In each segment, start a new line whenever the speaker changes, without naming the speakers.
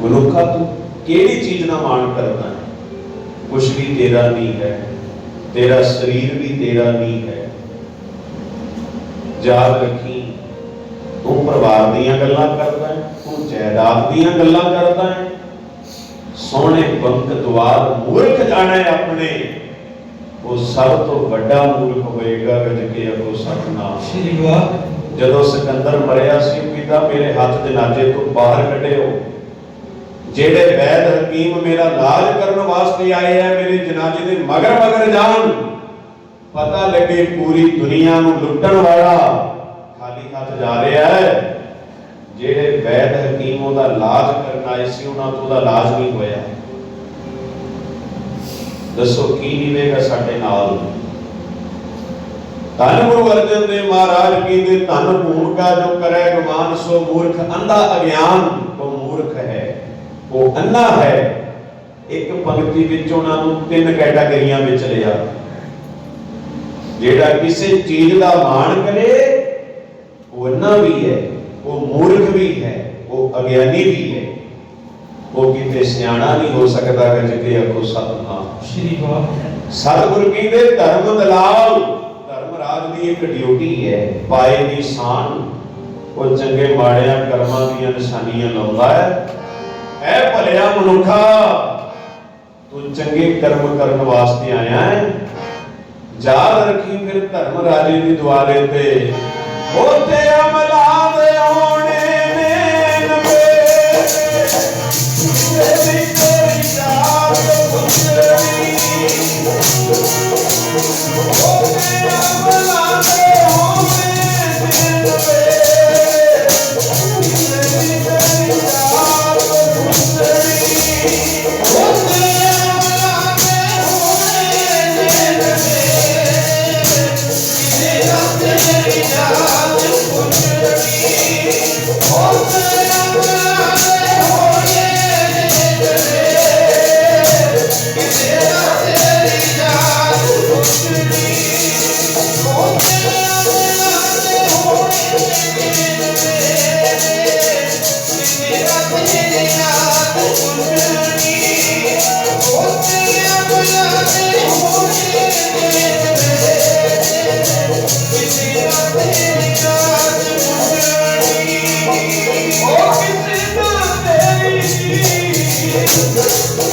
मनुखा तू केड़ी चीज ना मान करता है? कुछ भी तेरा नहीं है, तेरा शरीर भी तेरा नहीं है। याद रखी, तू परिवार दीयां गल्लां करदा है, तू जायदाद दीयां गल्लां करदा है। सोहणे बंक द्वार मूर्ख जाने अपने, वो सब तो बड़ा मूर्ख होएगा गज के अगो सतनाम। जदों सिकंदर मरिया सी, पिता मेरे हाथ जनाजे तो बाहर कढिओ। जेड़े वैद हकीम मेरा इलाज करने वास्ते आए हैं, मेरे जनाजे दे मगर मगर जान। पता लगे पूरी दुनिया नूं लुटण वाला खाली हाथ जा रहा है। जेड़े वैद हकीम ओहदा इलाज करन आए सी, उन्हां तों ओहदा इलाज नहीं होया। दसो की मिलेगा साडे नाल? धन गुरु अर्जन देव महाराज कहते, धन भूण का जो करे गुमान, सो मूर्ख अंधा अज्ञान। वो मूर्ख है, वो अन्ना है। एक पंक्ति विच उन्हां नूं तीन कैटागरियां विच लिया। जेड़ा किसी चीज का मान करे वो अन्ना भी है, वो मूर्ख भी है, वो अज्ञानी भी है, वो किते सियाणा नहीं हो सकता। गज के आखो सतनाम। सतगुरु कहते धर्म दलाल, धर्मराज की एक ड्यूटी है, पाए निशान। वो चंगे माड़िया कर्मां दीयां निशानियां लाउंदा है। ऐ भलिया मनुखा, तू चंगे कर्म करने वास्ते आया है। याद रखी फिर धर्म राजे की द्वारे ते होते अमला दे होने ने नवे, तेरी तेरी जात गुजरी। होते अमला दे होने ने नवे, तेरी तेरी जात गुजरी। होते अमला दे होने ने नवे, तेरी जात गुजरी। होते अमला दे होने ने नवे, तेरा तेरी जात गुजरी। होते अमला दे होने ने नवे, तेरा तेरी जात गुजरी। होते अमला दे होने ने नवे, तेरा तेरी जात गुजरी। ओ किसी ना तेरी जात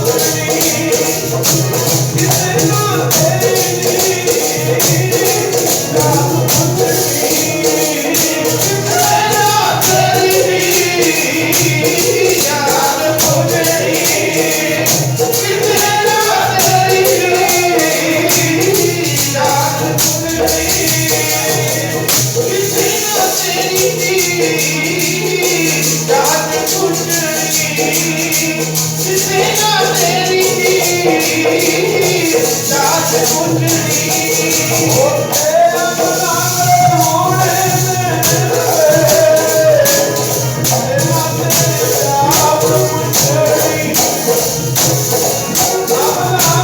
गुजरी, किसी ना तेरी जात गुजरी। तेरा तेरी जात गुजरी, तेरा तेरी जात गुजरी। किसी ना तेरी जात गुजरी, किसी ना तेरी जात गुजरी। होते अमला दे होने ने नवे, तेरा तेरी जात गुजरी। अमला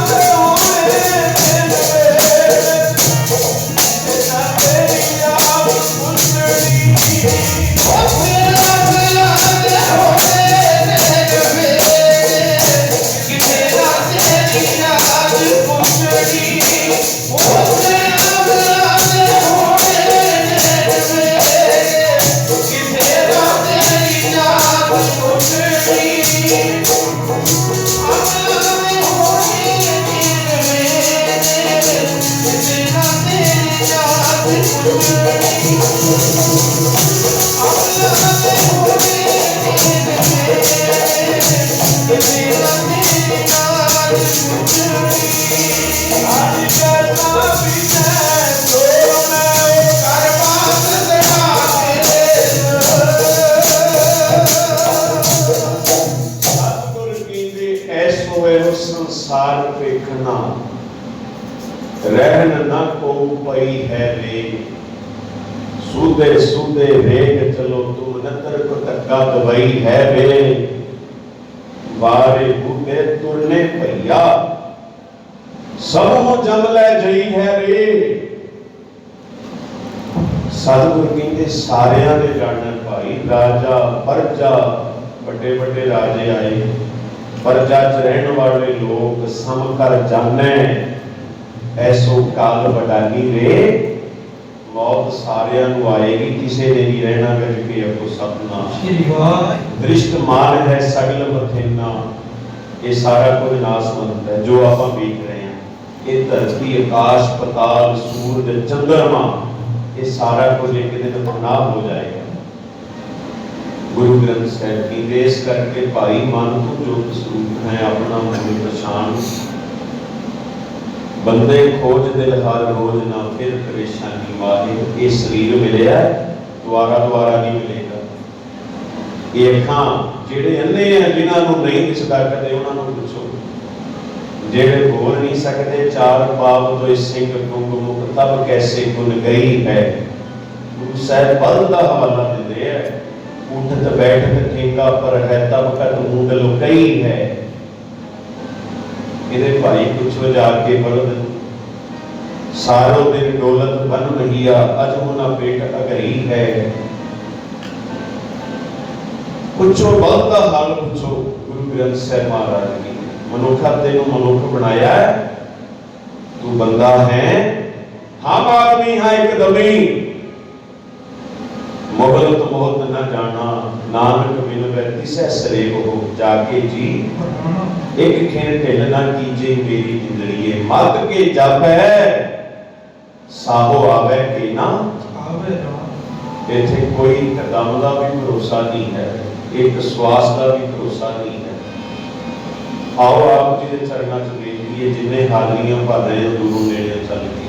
दे होने ने नवे, तेरा तेरी जात गुजरी। होते अमला दे होने ने नवे, तेरा तेरी जात गुजरी। होते अमला दे होने ने नवे, तेरा तेरी जात गुजरी। अमला दे होने ने नवे, तेरा तेरी जात गुजरी। अमला दे होने ने नवे, तेरा तेरी जात गुजरी। आज करना भी मैं तो मैं कर बात लगा के। सतगुरु कहते ऐसो है संसार देखना, रहन न को पई है रे। सूदे सूदे वेग चलो, तुम नतर को धक्का दवाई है रे। बारे बूटे तुरने भैया, सबों जम लै जई है रे। सतगुरु कहते सारियां दे जाने भाई, राजा परजा ਵੱਡੇ ਵੱਡੇ ਰਾਜੇ ਆਏ, प्रजा च रहने वाले लोग सम कर जाने, ऐसो काल वडानी रे, मौत सारियां नूं आएगी, किसी ने नहीं रहना गज के अगो सपना। दृष्ट मान है सगल मथेना, ये सारा कुछ नासमंत है जो आप देख रहे हैं। ये धरती, आकाश, पताल, सूरज, चंद्रमा, ये सारा कुछ एक दिन नाम हो जाएगा। गुरु ग्रंथ साहिब की देश करके भाई मन तो जो स्वरूप है अपना मन पछाण, बंदे खोज दिल हर रोज ना फिर परेशानी वाहे। ये शरीर मिले दोबारा दोबारा नहीं मिलेगा। ये अखां जेड़े अन्ने हैं जिन्होंने नहीं दिसदा कदे उन्होंने पूछो, जेड़े बोल नहीं सकते चार पाप तो सिंह गुंग मुख तब कैसे गुन गई है। गुरु साहब बल का हवाला देते हैं, उठत बैठत ठेका पर है तब कत मूंद लुकई है। इधे भाई पूछो जाके बलद, सारो दिन डोलत बन रहिया अजमुना पेट अगरी है। पूछो बल का हाल पूछो गुरु ग्रंथ साहिब महाराज की। मनुखा तेनू मनुख बनाया है, तू बंदा है, हम आदमी हाँ एकदमी। मोहलत मोहत न जाना, नानक बिन व्यक्ति सह सरेब हो जाके जी। एक खेन ढिल ना कीजे मेरी जिंदड़िए, मत के जप है साहो आवे के ना आवे। इथे कोई कदम का भी भरोसा नहीं है, एक श्वास का भी भरोसा नहीं है। आओ आप जी के चरणों च बेनती है, जिन्हें हालियां भर रहे हो दूरों नेड़े चल के,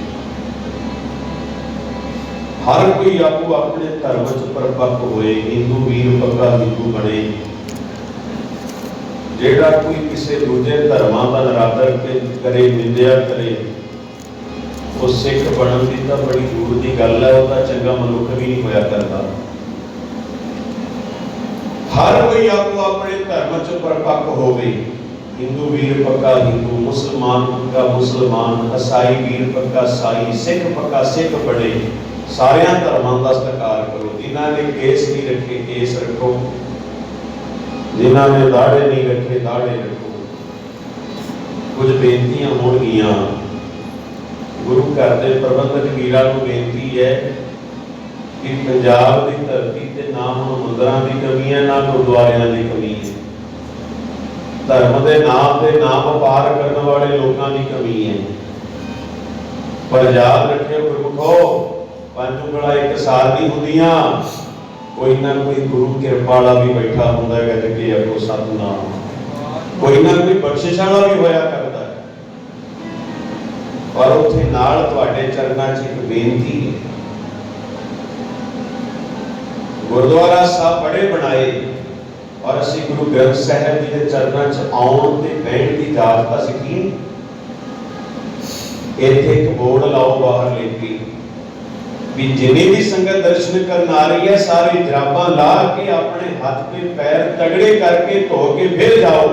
हर कोई आपको अपने धर्म च परिपक्व होए, हिंदू वीर पक्का हिंदू बने। जेड़ा कोई किसी दूजे धर्मां का निरादर करे, निंदिया करे, वो सिख बनन की तो बड़ी दूर की गल है, वह चंगा मनुख भी नहीं होया करता। हर कोई आपको अपने धर्म च परिपक्व हो गई। हिंदू वीर पक्का हिंदू, मुसलमान पक्का मुसलमान, ईसाई वीर पक्का ईसाई, सिख पक्का सिख बने। सारिया धर्मों का सत्कार करो। जिन्होंने केस नहीं रखे केस रखो, जिन्होंने दाड़े नहीं रखे दाड़े रखो। कुछ बेनतियां होणगियां, गुरु घर के प्रबंधक वीरां नूं बेनती है कि पंजाब की धरती ते ना हुण मंदिरां की कमी है, ना गुरुद्वारियां की कमी है। धर्म के नाम से ना व्यापार करने वाले लोगों की कमी है। पर याद रखियो गुरमुखो, पंज ਉਂਗਲਾਂ एक सार नहीं ਹੁੰਦੀਆਂ, कोई ना कोई गुरु कृपा वाला भी बैठा होंदा है गज के अगो सतनाम, कोई ना कोई बख्शिश वाला भी होया करता है। पर उत्थे नाल तुहाडे चरणां 'च एक बेनती है। गुरुद्वारा साहब बड़े बनाए और असीं गुरु ग्रंथ साहिब जी के चरणां 'च आउण ते बहण की जात तां सिੱਖੀਏ। इत्थे एक बोर्ड लाओ बाहर लेके भी जिन्हें भी संगत दर्शन करने आ रही है, सारी जराबां ला के अपने हाथ पे पैर तगड़े करके धो के फिर जाओ।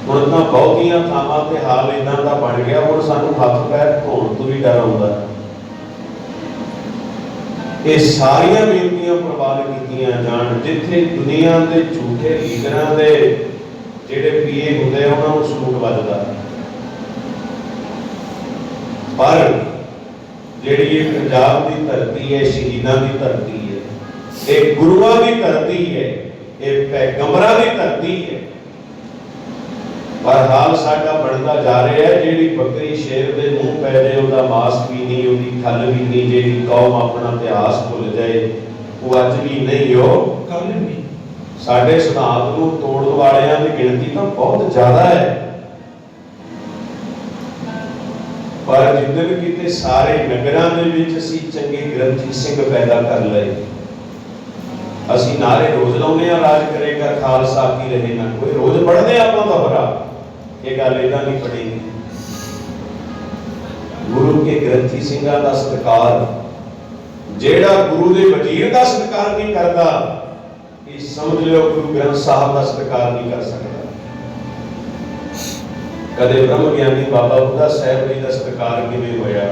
हुण तां बहुतियां थावां ते हाल इदां दा बन गया, हुण सानूं हाथ पैर धोण तो भी डर आउंदा। ये सारियां बेनतियां प्रवान कीतियां जाण, जिथे दुनिया के झूठे लीडरां दे जिहड़े पीए हुंदे उन्हां नूं सूट वजदा, पर जिहड़ी ये पंजाब की धरती है, शहीदां की धरती है, ये गुरुआं की धरती है, ये पैगंबरां की धरती है। पर हाल साडा बनता जा रहा है, जिहड़ी बकरी शेर दे मुंह पै जाए उहदा मास भी नहीं, उहदी खल भी नहीं, जिहड़ी कौम अपना इतिहास भुल जाए वो अज भी नहीं, हो कल नहीं। साडे सिद्धांत नूं तोड़न वालियां दी गिणती तो बहुत ज्यादा है। पर जिदन किते सारे नगरां दे विच असीं चंगे ग्रंथी सिंह पैदा कर लए, असीं नारे रोज लाउने आ, राज करेगा खालसा की रहे ना कोई, रोज पढ़दे आपां दोहरा, ये गल इदां नहीं पढ़ेगी। गुरु के ग्रंथी सिंहां दा सत्कार, जेड़ा गुरु दे वजीर दा सत्कार नहीं करदा, ये समझ लो गुरु ग्रंथ साहब दा सत्कार नहीं कर सकदा। कदे ब्रह्म ज्ञानी बाबा बुढ़ा साहब जी का सत्कार किवें होया?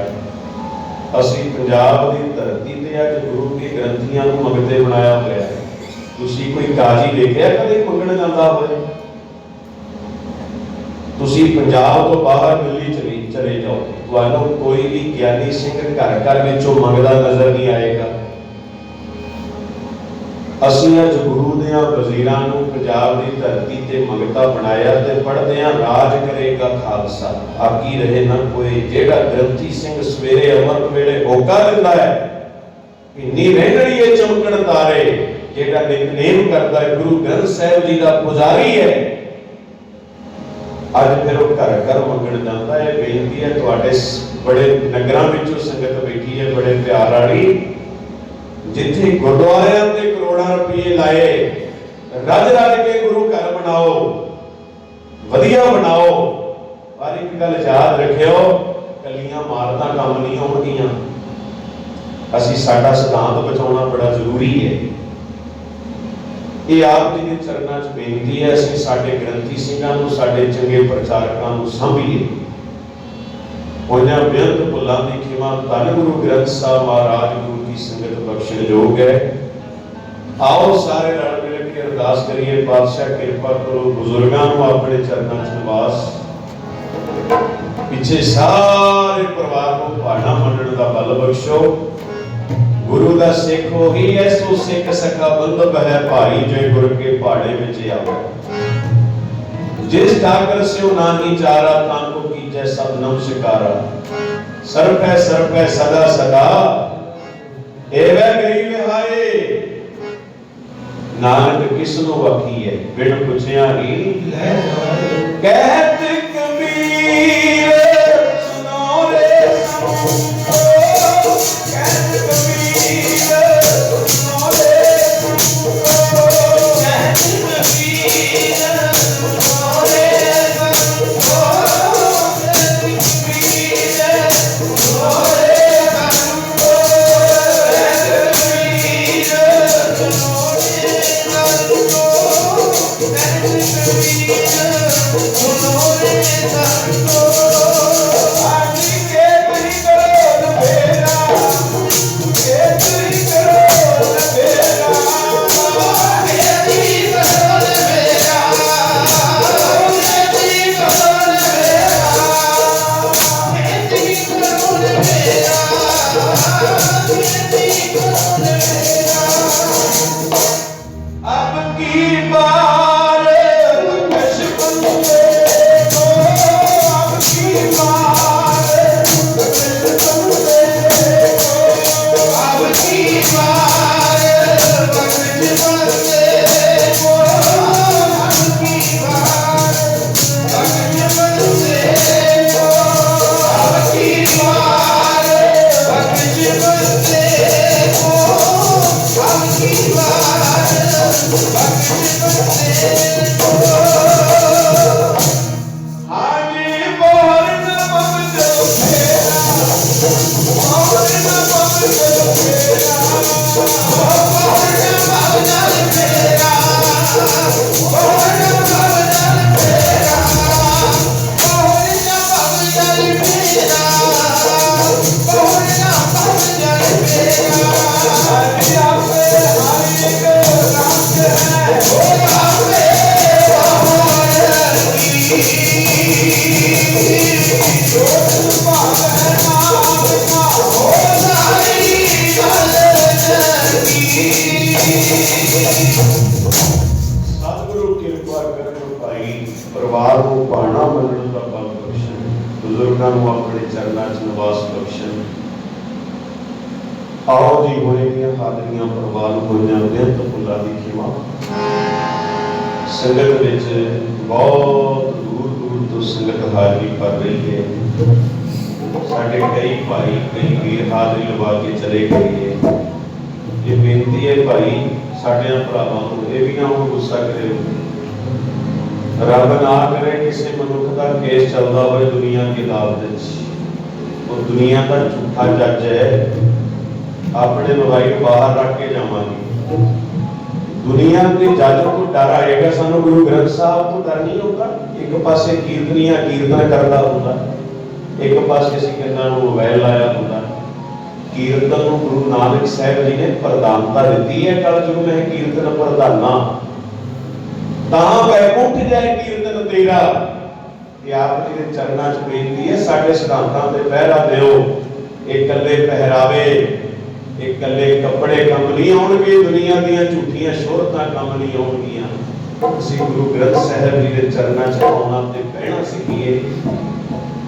असीं पंजाब की धरती ते अज गुरु के ग्रंथियां नूं मंगते बनाया होया है। ਤੁਸੀਂ ਕੋਈ ਕਾਜੀ ਦੇਖਿਆ ਕਦੇ ਮੰਗਣ ਜਾਂਦਾ ਹੋਏ? ਤੁਸੀਂ ਪੰਜਾਬ ਤੋਂ ਬਾਹਰ ਦਿੱਲੀ ਚਲੇ ਜਾਓ, ਤੁਹਾਨੂੰ ਕੋਈ ਵੀ ਗਿਆਨੀ ਸਿੰਘ ਘਰ ਘਰ ਵਿੱਚੋਂ ਮੰਗਦਾ ਨਜ਼ਰ ਨਹੀਂ ਆਏਗਾ। ਅਸੀਂ ਅੱਜ ਗੁਰੂ ਦੇ ਵਜ਼ੀਰਾਂ ਨੂੰ ਪੰਜਾਬ ਦੀ ਧਰਤੀ ਤੇ ਮੰਗਤਾ ਬਣਾਇਆ ਤੇ ਪੜ੍ਹਦੇ ਹਾਂ ਰਾਜ ਕਰੇਗਾ ਖਾਲਸਾ, ਆਕੀ ਰਹੇ ਨਾ ਕੋਈ। ਜਿਹੜਾ ਗ੍ਰੰਥੀ ਸਿੰਘ ਸਵੇਰੇ ਅੰਮ੍ਰਿਤ ਵੇਲੇ ਹੋਕਾ ਦਿੰਦਾ ਹੈ ਕਿ ਨੀ ਰਹਿਣੀਏ ਚਮਕਣ ਤਾਰੇ, ਜਿਹੜਾ ਨਿਤਨੇਮ ਕਰਦਾ ਹੈ, ਗੁਰੂ ਗ੍ਰੰਥ ਸਾਹਿਬ ਜੀ ਦਾ ਪੁਜਾਰੀ ਹੈ, ਅੱਜ ਫਿਰ ਉਹ ਘਰ ਘਰ ਮੰਗਣ ਜਾਂਦਾ ਹੈ। ਬੇਨਤੀ ਹੈ ਤੁਹਾਡੇ ਬੜੇ ਨਗਰਾਂ ਵਿੱਚੋਂ ਸੰਗਤ ਬੈਠੀ ਹੈ ਬੜੇ ਪਿਆਰ ਵਾਲੀ, ਜਿੱਥੇ ਗੁਰਦੁਆਰਿਆਂ ਤੇ ਕਰੋੜਾਂ ਰੁਪਏ ਲਾਏ, ਰੱਜ ਰੱਜ ਕੇ ਗੁਰੂ ਘਰ ਬਣਾਓ, ਵਧੀਆ ਬਣਾਓ, ਪਰ ਇੱਕ ਗੱਲ ਯਾਦ ਰੱਖਿਓ, ਕੱਲੀਆਂ ਮਾਰਦਾ ਕੰਮ ਨਹੀਂ ਆਉਣਗੀਆਂ। ਅਸੀਂ ਸਾਡਾ ਸਿਧਾਂਤ ਬਚਾਉਣਾ ਬੜਾ ਜ਼ਰੂਰੀ ਹੈ। ਇਹ ਆਪ ਜੀ ਦੇ ਚਰਨਾਂ 'ਚ ਬੇਨਤੀ ਹੈ, ਅਸੀਂ ਸਾਡੇ ਗ੍ਰੰਥੀ ਸਿੰਘਾਂ ਨੂੰ, ਸਾਡੇ ਚੰਗੇ ਪ੍ਰਚਾਰਕਾਂ ਨੂੰ ਸਾਂਭੀਏ। ਉਹਨਾਂ ਬੇਅੰਤ ਭੁੱਲਾਂ ਦੀ ਖਿਮਾ ਧੰਨ ਗੁਰੂ ਗ੍ਰੰਥ ਸਾਹਿਬ ਮਹਾਰਾਜ ਗੁਰੂ ਦੀ ਸੰਗਤ ਬਖਸ਼ਣ ਯੋਗ ਹੈ। ਆਓ ਸਾਰੇ ਰਲ ਮਿਲ ਕੇ ਅਰਦਾਸ ਕਰੀਏ, ਪਾਤਸ਼ਾਹ ਕਿਰਪਾ ਕਰੋ, ਬਜ਼ੁਰਗਾਂ ਨੂੰ ਆਪਣੇ ਚਰਨਾਂ 'ਚ ਨਿਵਾਸ, ਪਿੱਛੇ ਸਾਰੇ ਪਰਿਵਾਰ ਨੂੰ ਭਾਣਾ ਮੰਨਣ ਦਾ ਬਲ ਬਖਸ਼ੋ। ਗੁਰੂ ਦਾ ਸਿੱਖ ਉਹੀ ਹੈ, ਸੋ ਸਿੱਖ ਸਖਾ ਬੰਧਪ ਹੈ ਭਾਈ, ਜੇ ਗੁਰ ਕੇ ਪਹਾੜੇ ਵਿੱਚ ਆਵੇ। ਜਿਸ ਠਾਕਰ ਸਿਉ ਨਾਹੀ ਚਾਰਾ, ਤਾਂ ਕੋ ਕੀਜੈ ਸਭ ਨਮਸਕਾਰਾ। ਸਰਪੈ ਸਦਾ ਸਦਾ, ਏਵੈ ਗਈ ਵਿਹਾਏ। ਨਾਨਕ ਕਿਸ ਨੂੰ ਵਖੀਐ, ਬਿਨ ਪੁੱਛਿਆ ਹੀ ਲੈ ਜਾਏ। ਕਹਿਤ ਕਬੀਰ ਸੁਨੋ ਰੇ ਕਹਿਤ ਕਬੀਰ ਸੁਨੋ ਰੇ ਕਹਿਤ ਕਬੀਰ ਸੁਨੋ ਰੇ ਸਤਿਗੁਰੂ ਕਿਰਪਾ ਕਰਨ ਭਾਈ, ਪਰਿਵਾਰ ਨੂੰ ਭਾਣਾ ਮੰਨਣ ਦਾ ਬਲ ਬਖਸ਼ਣ, ਬਜ਼ੁਰਗਾਂ ਨੂੰ ਆਪਣੇ ਚਰਨਾਂ 'ਚ ਨਿਵਾਸ ਬਖਸ਼ਣ। ਆਓ ਜੀ ਹੋਏ ਦੀਆਂ ਹਾਜ਼ਰੀਆਂ ਪ੍ਰਵਾਨ ਹੋਈਆਂ ਬੇਅੰਤ ਫੁੱਲਾਂ ਦੀ ਖਿਮਾ। ਸੰਗਤ ਵਿੱਚ ਬਹੁਤ ਦੂਰ ਦੂਰ ਤੋਂ ਸੰਗਤ ਹਾਜ਼ਰੀ ਭਰ ਰਹੀ ਹੈ। ਸਾਡੇ ਕਈ ਭਾਈ ਕਈ ਵੀਰ ਹਾਜ਼ਰੀ ਲਵਾ ਕੇ ਚਲੇ ਗਏ। ਇਹ ਬੇਨਤੀ ਹੈ ਭਾਈ ਸਾਡਿਆਂ ਭਰਾਵਾਂ ਨੂੰ, ਇਹ ਵੀ ਨਾ ਹੁਣ ਗੁੱਸਾ ਕਰਿਓ, ਰੱਬ ਨਾ ਕਰੇ ਕਿਸੇ ਮਨੁੱਖ ਦਾ ਕੇਸ ਚੱਲਦਾ ਹੋਵੇ ਦੁਨੀਆ ਦੀ ਅਦਾਲਤ ਵਿੱਚ, ਉਹ ਦੁਨੀਆ ਦਾ ਝੂਠਾ ਜੱਜ ਹੈ। ਆਪਣੇ ਮੋਬਾਈਲ ਬਾਹਰ ਰੱਖ ਕੇ ਜਾਵਾਂਗੇ। ਦੁਨੀਆ ਦੇ ਜੱਜ ਤੋਂ ਡਰ ਆਏਗਾ, ਸਾਨੂੰ ਗੁਰੂ ਗ੍ਰੰਥ ਸਾਹਿਬ ਤੋਂ ਡਰ ਨਹੀਂ ਹੁੰਦਾ। ਇੱਕ ਪਾਸੇ ਕੀਰਤਨੀਆਂ ਕੀਰਤਨ ਕਰਦਾ ਹੁੰਦਾ, ਇੱਕ ਪਾਸੇ ਅਸੀਂ ਕਿੰਨਾਂ ਨੂੰ ਮੋਬਾਈਲ ਲਾਇਆ ਹੁੰਦਾ। ਕੀਰਤਨ ਨੂੰ ਗੁਰੂ ਨਾਨਕ ਸਾਹਿਬ ਜੀ ਨੇ ਪ੍ਰਧਾਨਤਾ ਦਿੱਤੀ ਹੈ। ਕਲਯੁਗ ਮੈਂ ਕੀਰਤਨ ਪ੍ਰਧਾਨਾ, ਤਾਂ ਵੈਕੁੰਠ ਜਾਏ ਕੀਰਤਨ ਤੇਰਾ। ਇਹ ਆਪ ਜੀ ਦੇ ਚਰਨਾਂ 'ਚ ਬੇਨਤੀ ਹੈ, ਸਾਡੇ ਸਿਧਾਂਤਾਂ ਤੇ ਪਹਿਰਾ ਦਿਓ। ਇਹ ਇਕੱਲੇ ਪਹਿਰਾਵੇ, ਇਹ ਇਕੱਲੇ ਕੱਪੜੇ ਕੰਮ ਨਹੀਂ ਆਉਣਗੇ, ਦੁਨੀਆ ਦੀਆਂ ਝੂਠੀਆਂ ਸ਼ੋਹਰਤਾਂ ਕੰਮ ਨਹੀਂ ਆਉਣਗੀਆਂ। ਅਸੀਂ ਗੁਰੂ ਗ੍ਰੰਥ ਸਾਹਿਬ ਜੀ ਦੇ ਚਰਨਾਂ 'ਚ ਆਉਣਾ ਤੇ ਬਹਿਣਾ ਸਿੱਖੀਏ।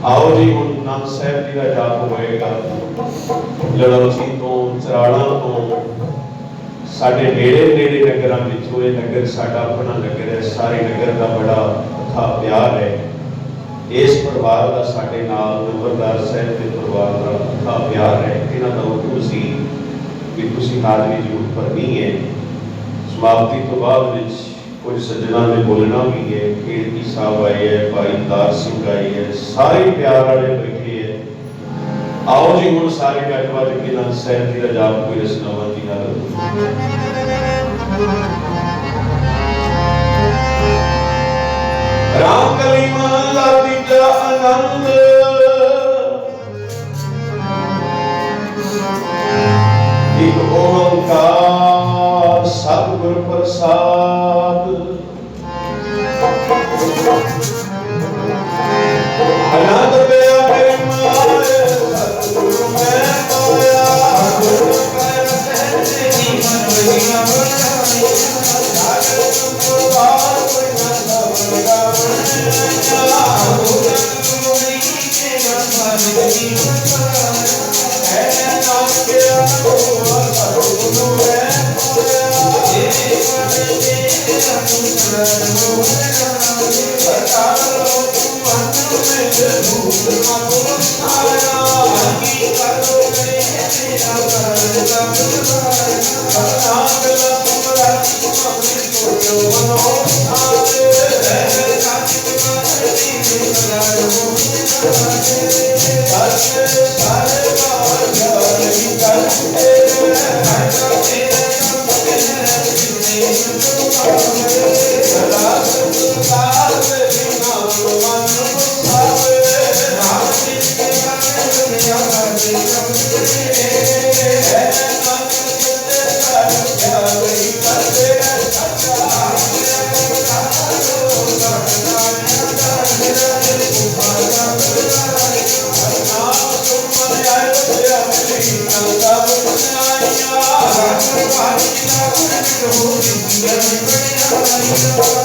ਆਓ ਜੀ, ਹੁਣ ਨਾਮ ਸਾਹਿਬ ਜੀ ਦਾ ਜਾਪ ਹੋਏਗਾ। ਲੜੌਜੀ ਤੋਂ, ਚਰਾੜਾਂ ਤੋਂ, ਸਾਡੇ ਨੇੜੇ ਨਗਰਾਂ ਵਿੱਚੋਂ, ਇਹ ਨਗਰ ਸਾਡਾ ਆਪਣਾ ਨਗਰ ਹੈ। ਸਾਰੇ ਨਗਰ ਦਾ ਬੜਾ ਅਥਾ ਪਿਆਰ ਹੈ। ਇਸ ਪਰਿਵਾਰ ਦਾ ਸਾਡੇ ਨਾਲ, ਨੰਬਰਦਾਰ ਸਾਹਿਬ ਦੇ ਪਰਿਵਾਰ ਦਾ ਅਥਾ ਪਿਆਰ ਹੈ। ਇਹਨਾਂ ਦਾ ਹੁਕਮ ਸੀ ਕਿ ਤੁਸੀਂ ਹਾਜ਼ਰੀ ਜ਼ਰੂਰ ਭਰਨੀ ਹੈ। ਸਮਾਪਤੀ ਤੋਂ ਬਾਅਦ ਵਿੱਚ ਕੁਝ ਸੱਜਣਾ ਨੇ ਬੋਲਣਾ ਵੀ ਹੈ। ਕੀਰਤੀ ਸਾਹਿਬ ਆਏ ਹੈ, ਭਾਈ ਦਾਰ ਸਿੰਘ ਆਏ ਹੈ, ਸਾਰੇ ਪਿਆਰ ਵਾਲੇ ਬੈਠੇ ਹੈ। ਆਓ ਜੀ, ਹੁਣ ਸਾਰੇ ਗੱਜ ਵੱਜ ਕੇ ਨਾਮ ਸਾਹਿਬ ਜੀ ਦਾ ਜਾਪ ਕੋਈ ਰਸਨਾਵਾਂ ਦੀ ਨਾਲ ਰਾਮ ਕਲੀ ਮਹਲਾ ਤੀਜਾ ਆਨੰਦ। ਇੱਕ ਓੰਕਾਰ ਸਤਿਗੁਰ ਪ੍ਰਸਾਦ। ਆਨੰਦ ਪਿਆ ਮੇਰੇ ਮਾਰੇ ਸਤਿਗੁਰੂ ਮੈਂ ਪਾਇਆ।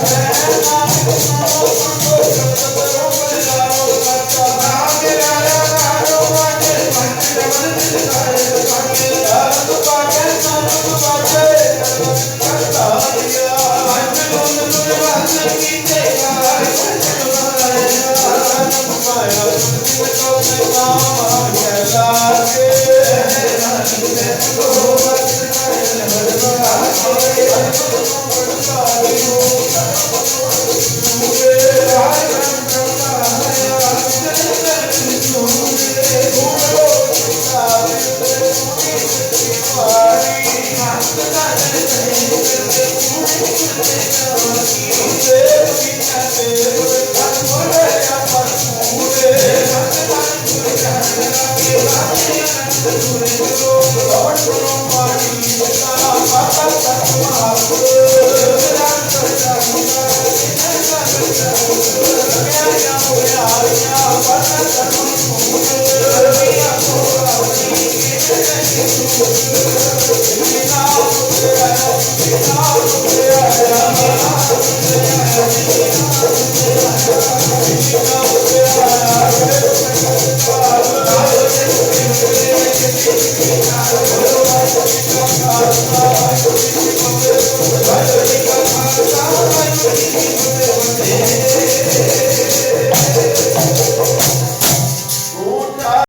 Thank you.